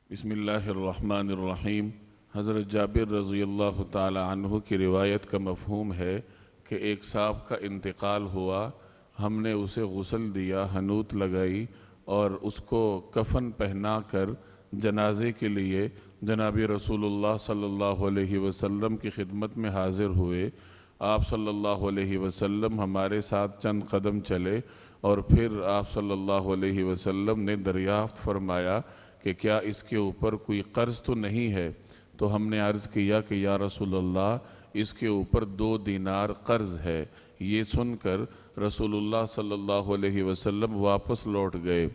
بسم اللہ الرحمن الرحیم۔ حضرت جابر رضی اللہ تعالی عنہ کی روایت کا مفہوم ہے کہ ایک صاحب کا انتقال ہوا، ہم نے اسے غسل دیا، حنوط لگائی اور اس کو کفن پہنا کر جنازے کے لیے جناب رسول اللہ صلی اللہ علیہ وسلم کی خدمت میں حاضر ہوئے۔ آپ صلی اللہ علیہ وسلم ہمارے ساتھ چند قدم چلے اور پھر آپ صلی اللہ علیہ وسلم نے دریافت فرمایا کہ کیا اس کے اوپر کوئی قرض تو نہیں ہے؟ تو ہم نے عرض کیا کہ یا رسول اللہ اس کے اوپر 2 دینار قرض ہے۔ یہ سن کر رسول اللہ صلی اللہ علیہ وسلم واپس لوٹ گئے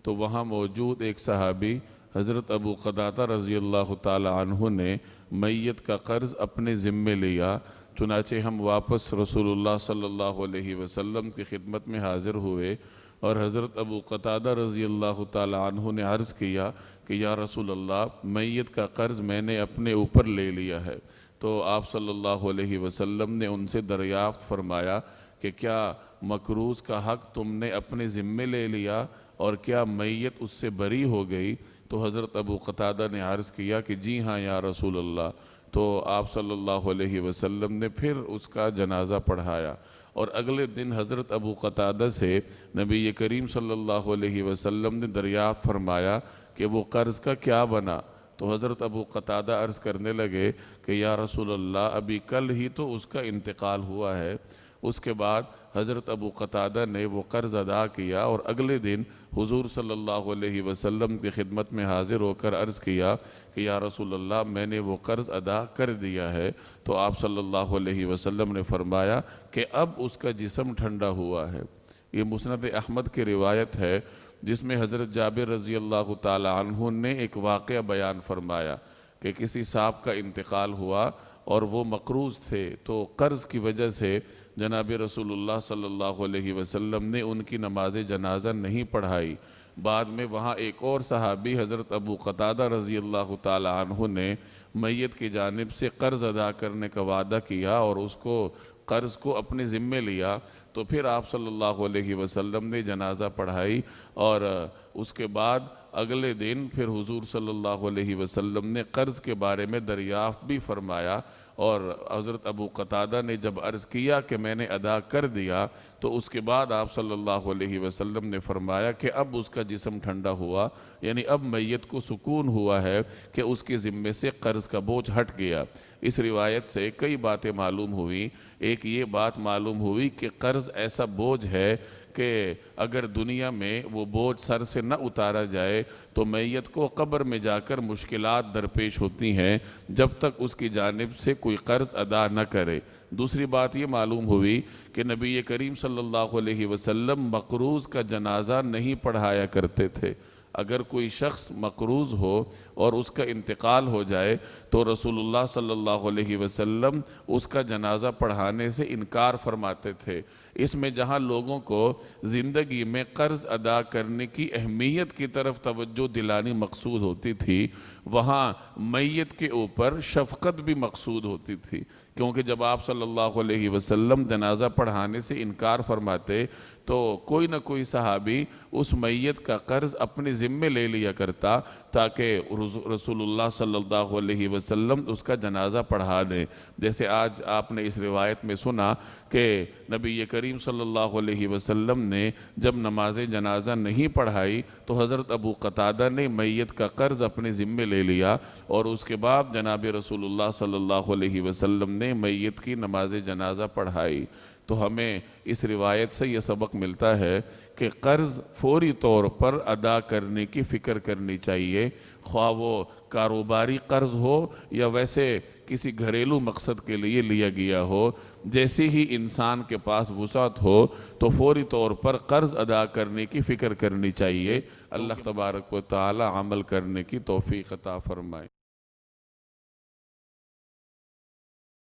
تو وہاں موجود ایک صحابی حضرت ابو قتادہ رضی اللہ تعالی عنہ نے میت کا قرض اپنے ذمے لیا۔ چنانچہ ہم واپس رسول اللہ صلی اللہ علیہ وسلم کی خدمت میں حاضر ہوئے اور حضرت ابو قتادہ رضی اللہ تعالی عنہ نے عرض کیا کہ یا رسول اللہ میت کا قرض میں نے اپنے اوپر لے لیا ہے۔ تو آپ صلی اللہ علیہ وسلم نے ان سے دریافت فرمایا کہ کیا مقروض کا حق تم نے اپنے ذمے لے لیا اور کیا میت اس سے بری ہو گئی؟ تو حضرت ابو قتادہ نے عرض کیا کہ جی ہاں یا رسول اللہ۔ تو آپ صلی اللہ علیہ وسلم نے پھر اس کا جنازہ پڑھایا اور اگلے دن حضرت ابو قتادہ سے نبی کریم صلی اللہ علیہ وسلم نے دریافت فرمایا کہ وہ قرض کا کیا بنا؟ تو حضرت ابو قتادہ عرض کرنے لگے کہ یا رسول اللہ ابھی کل ہی تو اس کا انتقال ہوا ہے۔ اس کے بعد حضرت ابو قتادہ نے وہ قرض ادا کیا اور اگلے دن حضور صلی اللہ علیہ وسلم کی خدمت میں حاضر ہو کر عرض کیا کہ یا رسول اللہ میں نے وہ قرض ادا کر دیا ہے۔ تو آپ صلی اللہ علیہ وسلم نے فرمایا کہ اب اس کا جسم ٹھنڈا ہوا ہے۔ یہ مسند احمد کی روایت ہے جس میں حضرت جابر رضی اللہ تعالی عنہ نے ایک واقعہ بیان فرمایا کہ کسی صاحب کا انتقال ہوا اور وہ مقروض تھے تو قرض کی وجہ سے جناب رسول اللہ صلی اللہ علیہ وسلم نے ان کی نماز جنازہ نہیں پڑھائی۔ بعد میں وہاں ایک اور صحابی حضرت ابو قتادہ رضی اللہ تعالی عنہ نے میت کی جانب سے قرض ادا کرنے کا وعدہ کیا اور اس کو قرض کو اپنے ذمے لیا۔ تو پھر آپ صلی اللہ علیہ وسلم نے جنازہ پڑھائی اور اس کے بعد اگلے دن پھر حضور صلی اللہ علیہ وسلم نے قرض کے بارے میں دریافت بھی فرمایا اور حضرت ابو قتادہ نے جب عرض کیا کہ میں نے ادا کر دیا تو اس کے بعد آپ صلی اللہ علیہ وسلم نے فرمایا کہ اب اس کا جسم ٹھنڈا ہوا، یعنی اب میت کو سکون ہوا ہے کہ اس کے ذمے سے قرض کا بوجھ ہٹ گیا۔ اس روایت سے کئی باتیں معلوم ہوئی۔ ایک یہ بات معلوم ہوئی کہ قرض ایسا بوجھ ہے کہ اگر دنیا میں وہ بوجھ سر سے نہ اتارا جائے تو میت کو قبر میں جا کر مشکلات درپیش ہوتی ہیں جب تک اس کی جانب سے کوئی قرض ادا نہ کرے۔ دوسری بات یہ معلوم ہوئی کہ نبی کریم صلی اللہ علیہ وسلم مقروض کا جنازہ نہیں پڑھایا کرتے تھے۔ اگر کوئی شخص مقروض ہو اور اس کا انتقال ہو جائے تو رسول اللہ صلی اللہ علیہ وسلم اس کا جنازہ پڑھانے سے انکار فرماتے تھے۔ اس میں جہاں لوگوں کو زندگی میں قرض ادا کرنے کی اہمیت کی طرف توجہ دلانی مقصود ہوتی تھی، وہاں میت کے اوپر شفقت بھی مقصود ہوتی تھی، کیونکہ جب آپ صلی اللہ علیہ وسلم جنازہ پڑھانے سے انکار فرماتے تو کوئی نہ کوئی صحابی اس میت کا قرض اپنے ذمے لے لیا کرتا تاکہ رسول اللہ صلی اللہ علیہ وسلم اس کا جنازہ پڑھا دیں۔ جیسے آج آپ نے اس روایت میں سنا کہ نبی کریم صلی اللہ علیہ وسلم نے جب نماز جنازہ نہیں پڑھائی تو حضرت ابو قتادہ نے میت کا قرض اپنے ذمے لے لیا اور اس کے بعد جناب رسول اللہ صلی اللہ علیہ وسلم نے میت کی نماز جنازہ پڑھائی۔ تو ہمیں اس روایت سے یہ سبق ملتا ہے کہ قرض فوری طور پر ادا کرنے کی فکر کرنی چاہیے، خواہ وہ کاروباری قرض ہو یا ویسے کسی گھریلو مقصد کے لیے لیا گیا ہو۔ جیسے ہی انسان کے پاس وسعت ہو تو فوری طور پر قرض ادا کرنے کی فکر کرنی چاہیے۔ اللہ تبارک و تعالی عمل کرنے کی توفیق عطا فرمائے۔